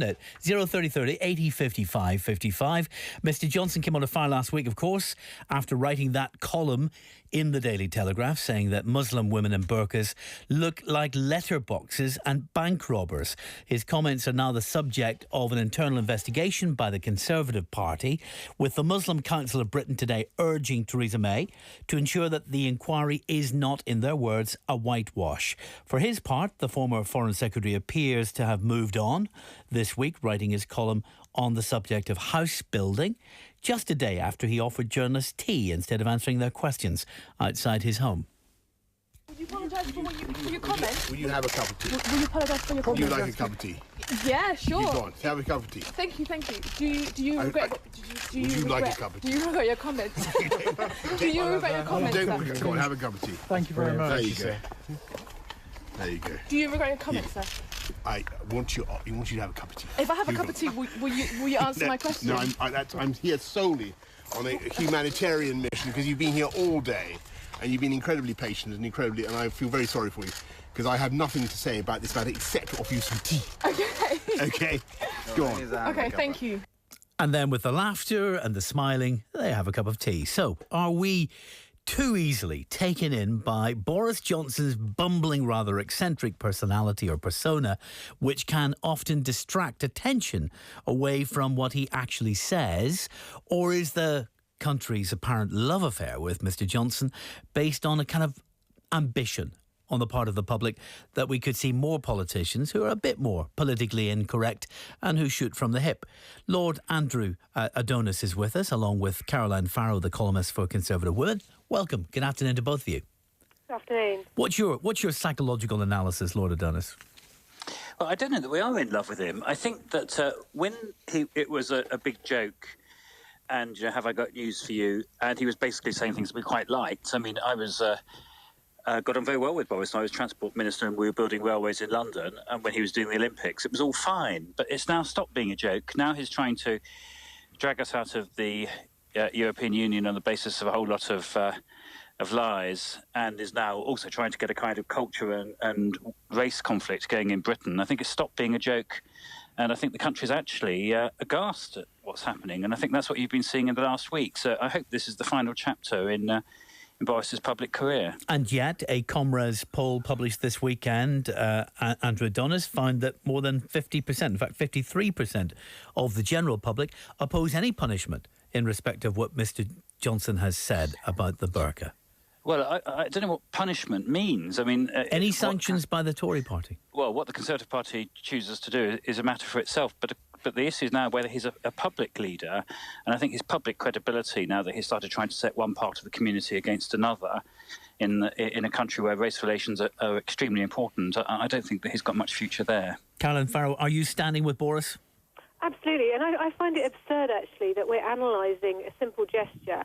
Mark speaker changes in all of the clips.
Speaker 1: it? 03030 80 55 55. Mr. Johnson came on a fire last week, of course, after writing that column in the Daily Telegraph saying that Muslim women in burqas look like letterboxes and bank robbers. His comments are now the subject of an internal investigation by the Conservative Party, with the Muslim Council of Britain today urging Theresa May to ensure that the inquiry is not, in their words, a whitewash. For his part, the former Foreign Secretary appears to have moved on this week, writing his column on the subject of house building, just a day after he offered journalists tea instead of answering their questions outside his home.
Speaker 2: Would you apologise for your comment?
Speaker 3: Will you have a cup of tea?
Speaker 2: Will you apologise for your comment?
Speaker 3: Would you like a cup of tea?
Speaker 2: Yeah, sure.
Speaker 3: You go on, have a cup of tea.
Speaker 2: Thank you. Do you regret?
Speaker 3: Would you like a cup of tea?
Speaker 2: Do you regret your comments? Do you regret your comments?
Speaker 3: Go on, have a cup of tea.
Speaker 4: Thank you very much.
Speaker 3: There you go. There you go.
Speaker 2: Do you regret your comments, sir?
Speaker 3: I want you to have a cup of tea.
Speaker 2: If I have a cup of tea, will you answer my question?
Speaker 3: No, I'm here solely on a humanitarian mission because you've been here all day and you've been incredibly patient and I feel very sorry for you because I have nothing to say about this matter except to offer you some tea. Okay. Go on.
Speaker 2: Okay, thank you.
Speaker 1: And then with the laughter and the smiling, they have a cup of tea. So, are we too easily taken in by Boris Johnson's bumbling, rather eccentric personality or persona, which can often distract attention away from what he actually says? Or is the country's apparent love affair with Mr. Johnson based on a kind of ambition on the part of the public that we could see more politicians who are a bit more politically incorrect and who shoot from the hip? Lord Adonis is with us, along with Caroline Farrow, the columnist for Conservative Women. Welcome. Good afternoon to both of you.
Speaker 5: Good afternoon.
Speaker 1: What's your psychological analysis, Lord Adonis?
Speaker 6: Well, I don't know that we are in love with him. I think that when it was a big joke, and have I got news for you? And he was basically saying things we quite liked. I mean, I was got on very well with Boris. I was Transport Minister and we were building railways in London. And when he was doing the Olympics, it was all fine. But it's now stopped being a joke. Now he's trying to drag us out of the European Union on the basis of a whole lot of lies, and is now also trying to get a kind of culture and race conflict going in Britain. I think it's stopped being a joke. And I think the country's actually aghast at what's happening. And I think that's what you've been seeing in the last week. So I hope this is the final chapter in Boris's public career.
Speaker 1: And yet, a Comres poll published this weekend, Andrew Adonis, found that more than 50%, in fact 53% of the general public oppose any punishment in respect of what Mr. Johnson has said about the burqa.
Speaker 6: Well, I don't know what punishment means. I mean...
Speaker 1: any sanctions by the Tory party?
Speaker 6: Well, what the Conservative Party chooses to do is a matter for itself, but the issue is now whether he's a public leader, and I think his public credibility, now that he's started trying to set one part of the community against another in a country where race relations are extremely important, I don't think that he's got much future there.
Speaker 1: Caroline Farrow, are you standing with Boris?
Speaker 5: Absolutely, and I find it absurd, actually, that we're analysing a simple gesture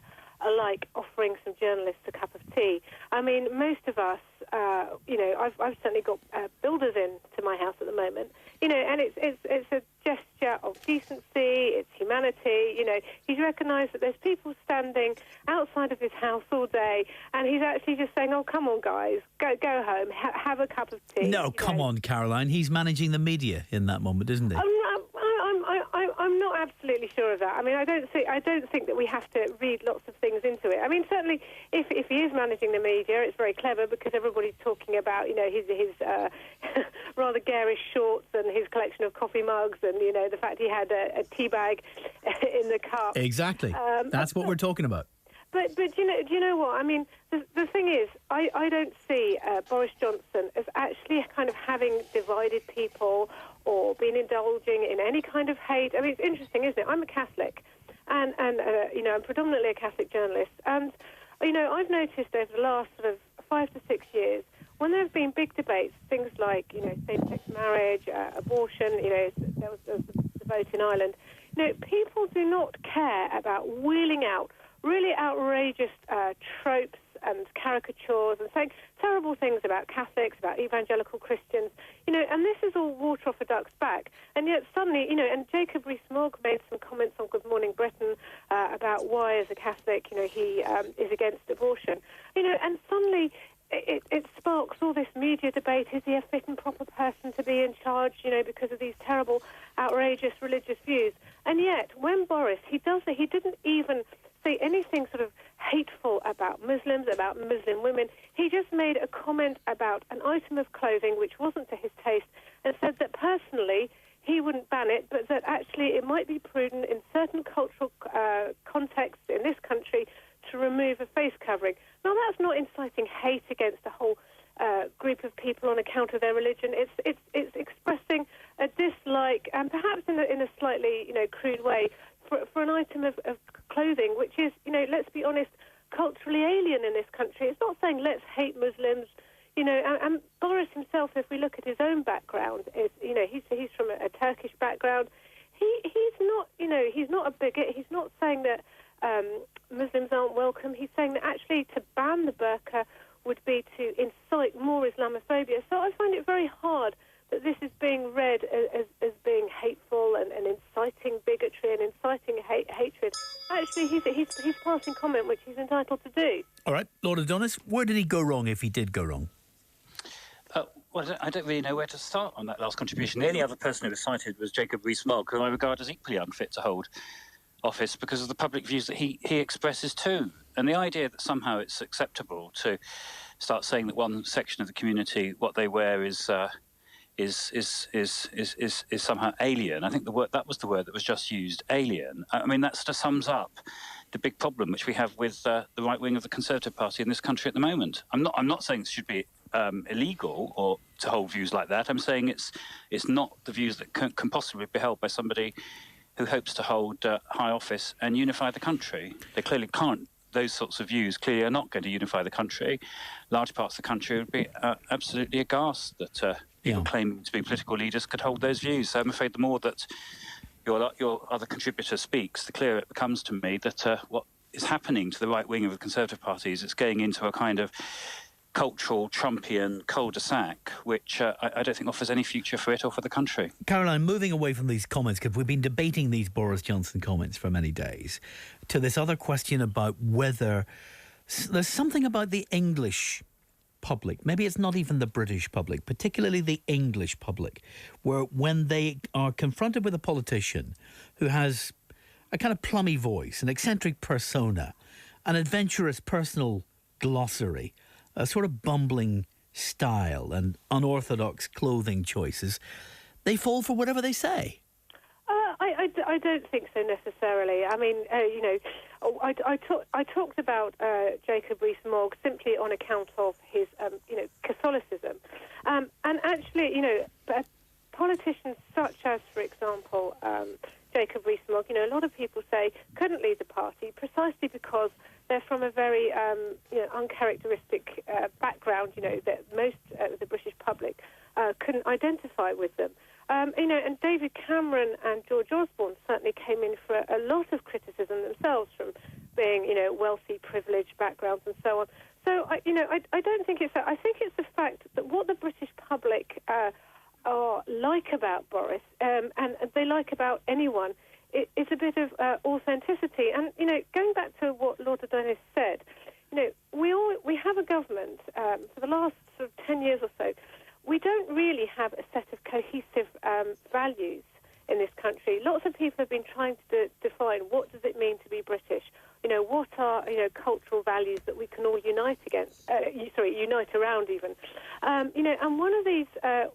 Speaker 5: like offering some journalists a cup of tea. I mean, most of us, I've certainly got builders in to my house at the moment, and it's a gesture of decency, it's humanity. He's recognised that there's people standing outside of his house all day, and he's actually just saying, oh, come on, guys, go home, have a cup of tea.
Speaker 1: No, come on, Caroline. He's managing the media in that moment, isn't he?
Speaker 5: I'm not absolutely sure of that. I mean, I don't think that we have to read lots of things into it. I mean, certainly, if he is managing the media, it's very clever because everybody's talking about, his rather garish shorts and his collection of coffee mugs and, the fact he had a tea bag in the cup.
Speaker 1: Exactly. That's what we're talking about.
Speaker 5: But do you know what? I mean, the thing is, I don't see Boris Johnson as actually kind of having divided people or been indulging in any kind of hate. I mean, it's interesting, isn't it? I'm a Catholic, and I'm predominantly a Catholic journalist, and I've noticed over the last sort of 5 to 6 years, when there have been big debates, things like same-sex marriage, abortion, there was the vote in Ireland. People do not care about wheeling out really outrageous tropes and caricatures and saying terrible things about Catholics, about evangelical Christians, and this is all water off a duck's back. And yet suddenly, and Jacob Rees-Mogg made some comments on Good Morning Britain about why, as a Catholic, he is against abortion, and suddenly it sparks all this media debate. Is he a fit and proper person to be in charge, because of these terrible, outrageous religious views? And yet, when Boris, he didn't even say anything sort of hateful about Muslims, about Muslim women. He just made a comment about an item of clothing which wasn't to his taste and said that personally he wouldn't ban it, but that actually it might be prudent in certain cultural contexts in this country to remove a face covering. Now, that's not inciting hate against a whole group of people on account of their religion. It's expressing a dislike, and perhaps in a slightly crude way, for an item of clothing which is, let's be honest, culturally alien in this country. It's not saying let's hate Muslims, and Boris himself, if we look at his own background, is he's from a Turkish background. He's not he's not a bigot. He's not saying that Muslims aren't welcome. He's saying that actually to ban the burqa would be to incite more Islamophobia. So I find it very hard that this is being read as being hateful and inciting bigotry and inciting hatred. Actually, he's passing comment, which he's entitled to do.
Speaker 1: All right, Lord Adonis, where did he go wrong if he did go wrong?
Speaker 6: Well, I don't really know where to start on that last contribution. The only other person who was cited was Jacob Rees-Mogg, who I regard as equally unfit to hold office because of the public views that he expresses too. And the idea that somehow it's acceptable to start saying that one section of the community, what they wear is somehow alien. I think that was the word that was just used, alien. I mean, that sort of sums up the big problem which we have with the right wing of the Conservative Party in this country at the moment. I'm not saying it should be illegal or to hold views like that. I'm saying it's not the views that can possibly be held by somebody who hopes to hold high office and unify the country. They clearly can't. Those sorts of views clearly are not going to unify the country. Large parts of the country would be absolutely aghast that people claiming to be political leaders could hold those views. So I'm afraid the more that your other contributor speaks, the clearer it becomes to me that what is happening to the right wing of the Conservative Party is it's going into a kind of cultural Trumpian cul-de-sac, which I don't think offers any future for it or for the country.
Speaker 1: Caroline, moving away from these comments, because we've been debating these Boris Johnson comments for many days, to this other question about whether there's something about the English public, maybe it's not even the British public, particularly the English public, where when they are confronted with a politician who has a kind of plummy voice, an eccentric persona, an adventurous personal glossary, a sort of bumbling style and unorthodox clothing choices, they fall for whatever they say.
Speaker 5: I don't think so necessarily. I mean, I talked about Jacob Rees-Mogg simply on account of his, Catholicism. And actually, politicians such as, for example, Jacob Rees-Mogg, a lot of people say couldn't lead the party precisely because they're from a very, uncharacteristic background, that most of the British public couldn't identify with them. And David Cameron and George Osborne certainly came in for a lot of criticism themselves from being, wealthy, privileged backgrounds and so on. So, I don't think it's that. I think it's the fact that what the British public are like about Boris, and they like about anyone, it's a bit of authenticity. And, going back to what Lord Adonis said, we have a government for the last sort of 10 years or so. We don't really have a set of cohesive values in this country. Lots of people have been trying to define what does it mean to be British. What are cultural values that we can all unite against? Unite around even. And one of these,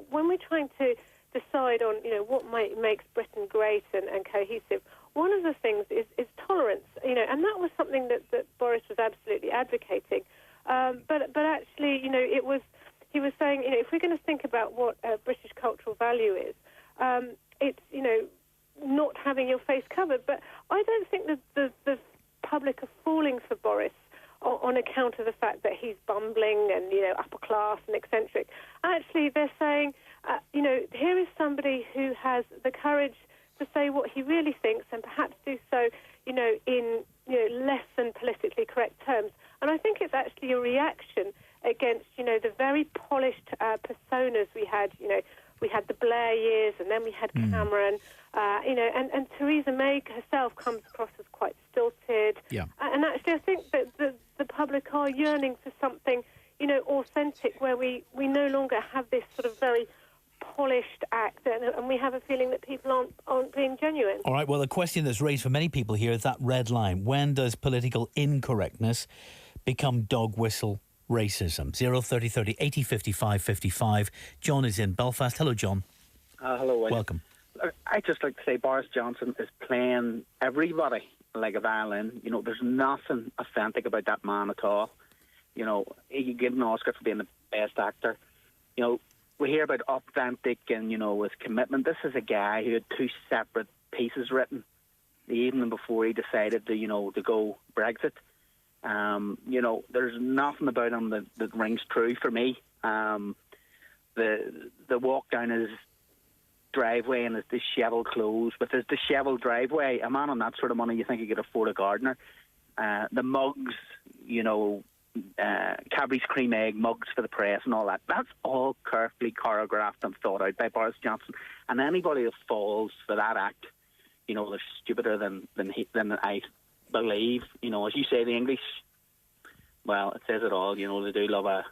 Speaker 5: when we're trying to decide on what makes Britain great and cohesive, one of the things is tolerance. And that was something that Boris was absolutely advocating. But actually, he was saying, if we're going to think about what British cultural value is, it's, not having your face covered. But I don't think that the public are falling for Boris on account of the fact that he's bumbling and, upper class and eccentric. Actually, they're saying, here is somebody who has the courage to say what he really thinks and perhaps do so, in, less than politically correct terms. And I think it's actually a reaction against, the very polished personas we had. We had the Blair years, and then we had Cameron, and Theresa May herself comes across as quite stilted.
Speaker 1: Yeah.
Speaker 5: And actually, I think that the public are yearning for something, authentic, where we no longer have this sort of very polished act, and we have a feeling that people aren't being genuine.
Speaker 1: All right, well, the question that's raised for many people here is that red line. When does political incorrectness become dog whistle racism? 03030 80 55 55. John is in Belfast. Hello, John.
Speaker 4: Hello, William.
Speaker 1: Welcome.
Speaker 4: I'd just like to say Boris Johnson is playing everybody like a violin. There's nothing authentic about that man at all. He could get an Oscar for being the best actor. We hear about authentic and, his commitment. This is a guy who had 2 separate pieces written the evening before he decided to go Brexit. There's nothing about him that rings true for me. The walk down his driveway in his dishevelled clothes, with his dishevelled driveway, a man on that sort of money, you think he could afford a gardener. The mugs, Cadbury's cream egg mugs for the press and all that. That's all carefully choreographed and thought out by Boris Johnson. And anybody that falls for that act, they're stupider than I believe. As you say, the English, well, it says it all. They do love a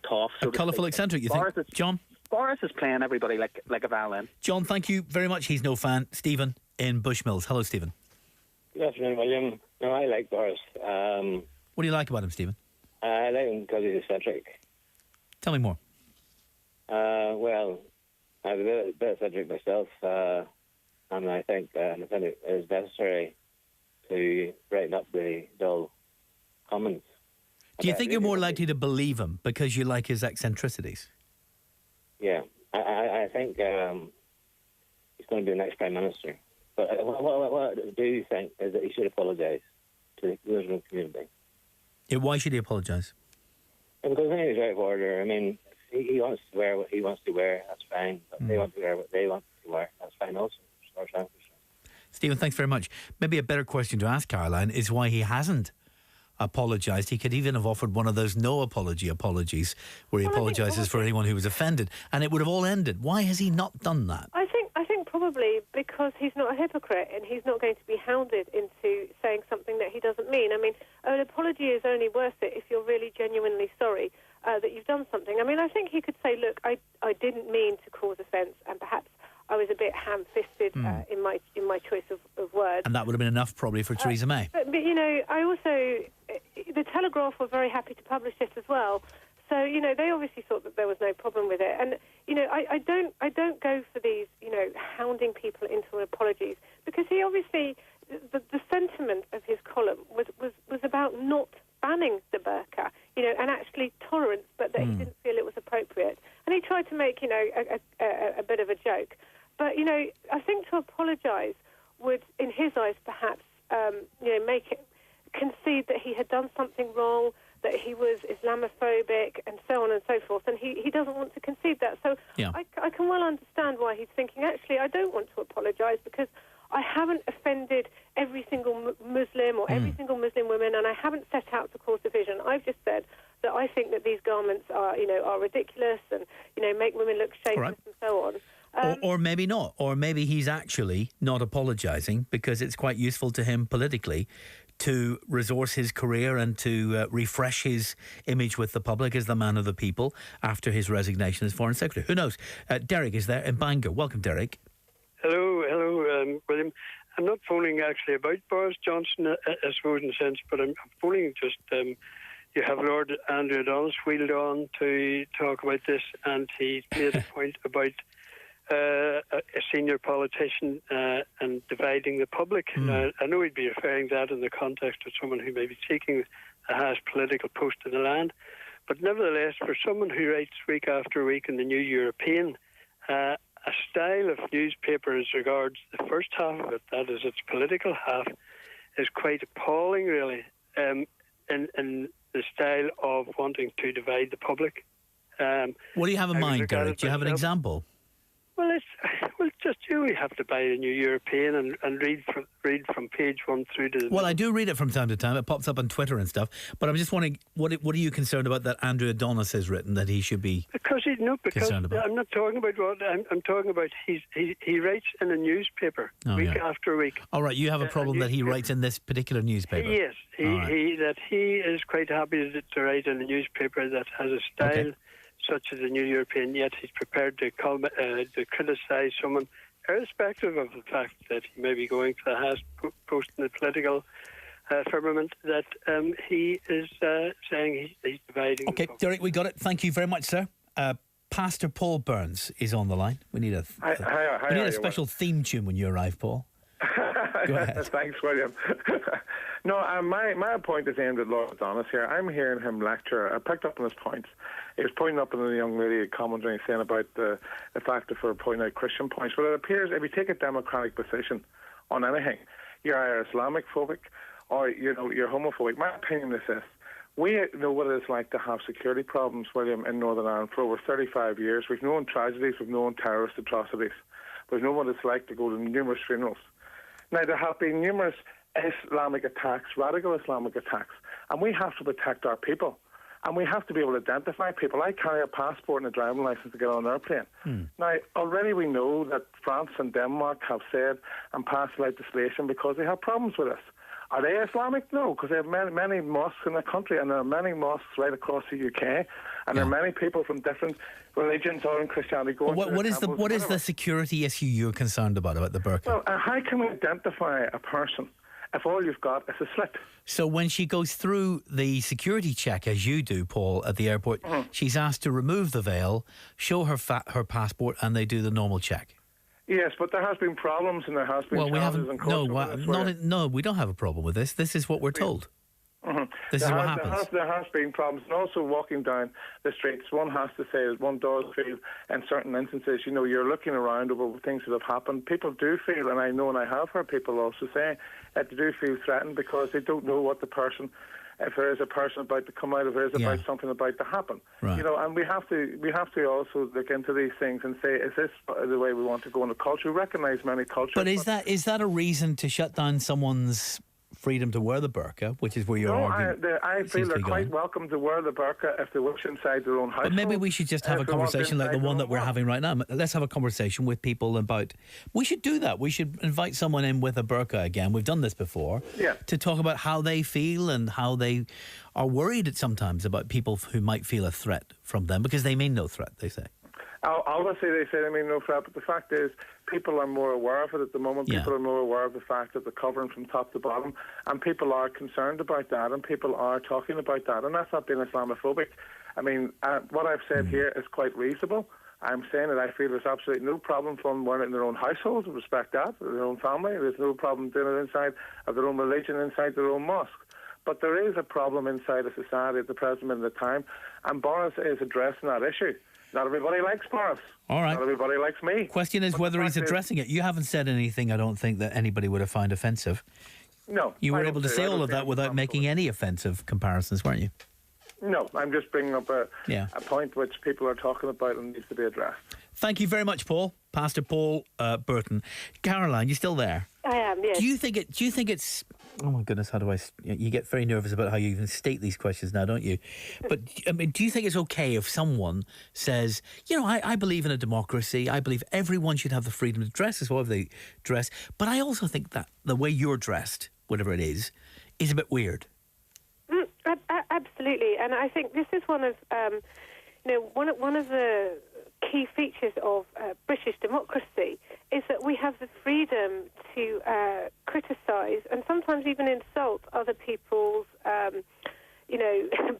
Speaker 4: toff.
Speaker 1: A colourful eccentric, you think, John?
Speaker 4: Boris is playing everybody like a violin.
Speaker 1: John, thank you very much. He's no fan. Stephen in Bushmills. Hello, Stephen.
Speaker 7: Good afternoon, William. No, I like Boris.
Speaker 1: What do you like about him, Stephen?
Speaker 7: I like him because he's eccentric.
Speaker 1: Tell me more.
Speaker 7: Well, I'm a bit eccentric myself, and I think it is necessary to brighten up the dull comments.
Speaker 1: Do you think you're more likely to believe him because you like his eccentricities?
Speaker 7: Yeah, I think he's going to be the next Prime Minister. But what I do think is that he should apologise to the Muslim community.
Speaker 1: Yeah, why should he apologise?
Speaker 7: Because I think he's out of order. I mean, he wants to wear what he wants to wear, that's fine. But they want to wear what they want to wear, that's fine also.
Speaker 1: Stephen, thanks very much. Maybe a better question to ask Caroline is why he hasn't apologised. He could even have offered one of those no apology apologies where he apologises for anyone who was offended, and it would have all ended. Why has he not done that?
Speaker 5: I think probably because he's not a hypocrite and he's not going to be hounded into saying something that he doesn't mean. I mean, an apology is only worth it if you're really genuinely sorry that you've done something. I mean, I think he could say, look, I didn't mean to cause offence, and perhaps I was a bit ham-fisted in my choice of words.
Speaker 1: And that would have been enough probably for Theresa May.
Speaker 5: But I also, the Telegraph were very happy to publish it as well. So, they obviously thought that there was no problem with it. And, I don't go for these, hounding people into apologies, because he obviously, the sentiment of his column was about not banning the burqa, and actually tolerance, but that he didn't feel it was appropriate. And he tried to make, a bit of a joke. But, I think to apologise would, in his eyes, perhaps, make it concede that he had done something wrong, that he was Islamophobic, and so on and so forth. And he doesn't want to concede that. So yeah. I can well understand why he's thinking, actually, I don't want to apologise because I haven't offended every single Muslim or every single Muslim woman, and I haven't set out to cause division. I've just said that I think that these garments are ridiculous and, make women look shapeless and so on.
Speaker 1: Or maybe not. Or maybe he's actually not apologising because it's quite useful to him politically to resource his career and to refresh his image with the public as the man of the people after his resignation as Foreign Secretary. Who knows? Derek is there in Bangor. Welcome, Derek.
Speaker 8: Hello, William. I'm not phoning actually about Boris Johnson, I suppose, in a sense, but I'm phoning just... you have Lord Adonis wheeled on to talk about this, and he made a point about a senior politician and dividing the public. Now, I know he'd be referring to that in the context of someone who may be seeking the highest political post in the land. But nevertheless, for someone who writes week after week in the New European, a style of newspaper as regards the first half of it, that is its political half, is quite appalling, really, in the style of wanting to divide the public.
Speaker 1: What do you have in mind, Derek? Do you have an example?
Speaker 8: Well, just you have to buy a New European and read from page 1 through to the
Speaker 1: Well, I do read it from time to time. It pops up on Twitter and stuff. But I'm just wondering, what are you concerned about that Andrew Adonis has written that he should be concerned about?
Speaker 8: I'm not talking about what I'm talking about. He writes in a newspaper week after week.
Speaker 1: All right, you have a problem that he writes in this particular newspaper.
Speaker 8: Yes, he is quite happy to write in a newspaper that has a style such as the New European, yet he's prepared to criticise someone, irrespective of the fact that he may be going to the highest post in the political firmament, that he is saying he's dividing.
Speaker 1: Okay, Derek, we got it. Thank you very much, sir. Pastor Paul Burns is on the line. We need a special theme tune when you arrive, Paul. Go ahead.
Speaker 9: Thanks, William. No, my point is aimed at Lord Adonis here. I'm hearing him lecture. I picked up on his points. He was pointing up on the young lady commenting, saying about the fact of her pointing out Christian points. But it appears if you take a democratic position on anything, you're either Islamic phobic or you're homophobic. My opinion is this. We know what it is like to have security problems, William, in Northern Ireland for over 35 years. We've known tragedies, we've known terrorist atrocities. We've known what it's like to go to numerous funerals. Now, there have been numerous Islamic attacks, radical Islamic attacks, and we have to protect our people. And we have to be able to identify people. I carry a passport and a driving licence to get on an airplane. Now, already we know that France and Denmark have said and passed legislation because they have problems with us. Are they Islamic? No, because they have many mosques in the country, and there are many mosques right across the UK, and there are many people from different religions or in Christianity going to
Speaker 1: what is the security issue you're concerned about the burqa?
Speaker 9: Well, how can we identify a person if all you've got is a slit?
Speaker 1: So when she goes through the security check, as you do, Paul, at the airport, she's asked to remove the veil, show her passport, and they do the normal check.
Speaker 9: Yes, but there has been problems and there has been challenges in culture.
Speaker 1: No, we don't have a problem with this. This is what we're told. This is what happens.
Speaker 9: There has been problems, and also walking down the streets, one has to say that one does feel in certain instances, you're looking around over things that have happened. People do feel, and I know and I have heard people also say that they do feel threatened because they don't know what the person, if there is a person about to come out, if there is about something about to happen.
Speaker 1: Right.
Speaker 9: And we have to also look into these things and say, is this the way we want to go in the culture? We recognise many cultures.
Speaker 1: But is that a reason to shut down someone's freedom to wear the burqa, which is where you're arguing?
Speaker 9: I feel they're quite welcome to wear the burqa if they wish inside their own house.
Speaker 1: But maybe we should just have a conversation like the one that we're having right now. Let's have a conversation with people about... We should do that. We should invite someone in with a burqa again. We've done this before.
Speaker 9: Yeah.
Speaker 1: To talk about how they feel and how they are worried sometimes about people who might feel a threat from them, because they mean no threat, they say.
Speaker 9: Obviously, they say they mean no threat, but the fact is, people are more aware of it at the moment.
Speaker 1: Yeah.
Speaker 9: People are more aware of the fact that they're covering from top to bottom, and people are concerned about that, and people are talking about that, and that's not being Islamophobic. I mean, what I've said here is quite reasonable. I'm saying that I feel there's absolutely no problem from wearing it in their own household, respect that, their own family. There's no problem doing it inside of their own religion, inside their own mosque. But there is a problem inside a society at the present moment of time, and Boris is addressing that issue. Not everybody likes Boris.
Speaker 1: All right.
Speaker 9: Not everybody likes me.
Speaker 1: Question is whether he's addressing it. You haven't said anything, I don't think, that anybody would have found offensive.
Speaker 9: No.
Speaker 1: You were able to say all of that without making any offensive comparisons, weren't you?
Speaker 9: No, I'm just bringing up a point which people are talking about and needs to be addressed.
Speaker 1: Thank you very much, Paul. Pastor Paul Burton. Caroline, you still there?
Speaker 5: I am, yes.
Speaker 1: Do you think it's... Oh, my goodness, how do I... You get very nervous about how you even state these questions now, don't you? But, I mean, do you think it's okay if someone says, I believe in a democracy, I believe everyone should have the freedom to dress as well as they dress, but I also think that the way you're dressed, whatever it is a bit weird?
Speaker 5: Absolutely, and I think this is one of the key features of British democracy is that we have the freedom to criticise and sometimes even insult other people's,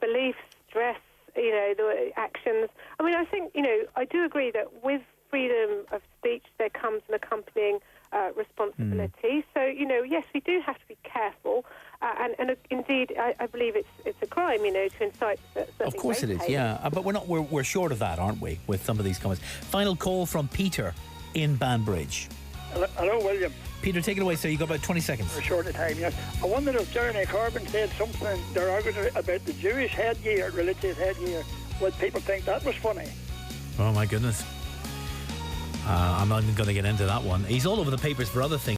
Speaker 5: beliefs, dress, the actions. I mean, I think, I do agree that with freedom of speech there comes an accompanying responsibility. So, yes, we do have to be careful. And indeed, I believe it's a crime, to incite certain.
Speaker 1: Of course it is, yeah. But we're short of that, aren't we, with some of these comments? Final call from Peter in Banbridge.
Speaker 10: Hello, William.
Speaker 1: Peter, take it away, sir. You've got about 20 seconds.
Speaker 10: For a short time, yes. I wonder if Jeremy Corbyn said something derogatory about the Jewish headgear, religious headgear. Would people think that was funny?
Speaker 1: Oh, my goodness. I'm not even going to get into that one. He's all over the papers for other things.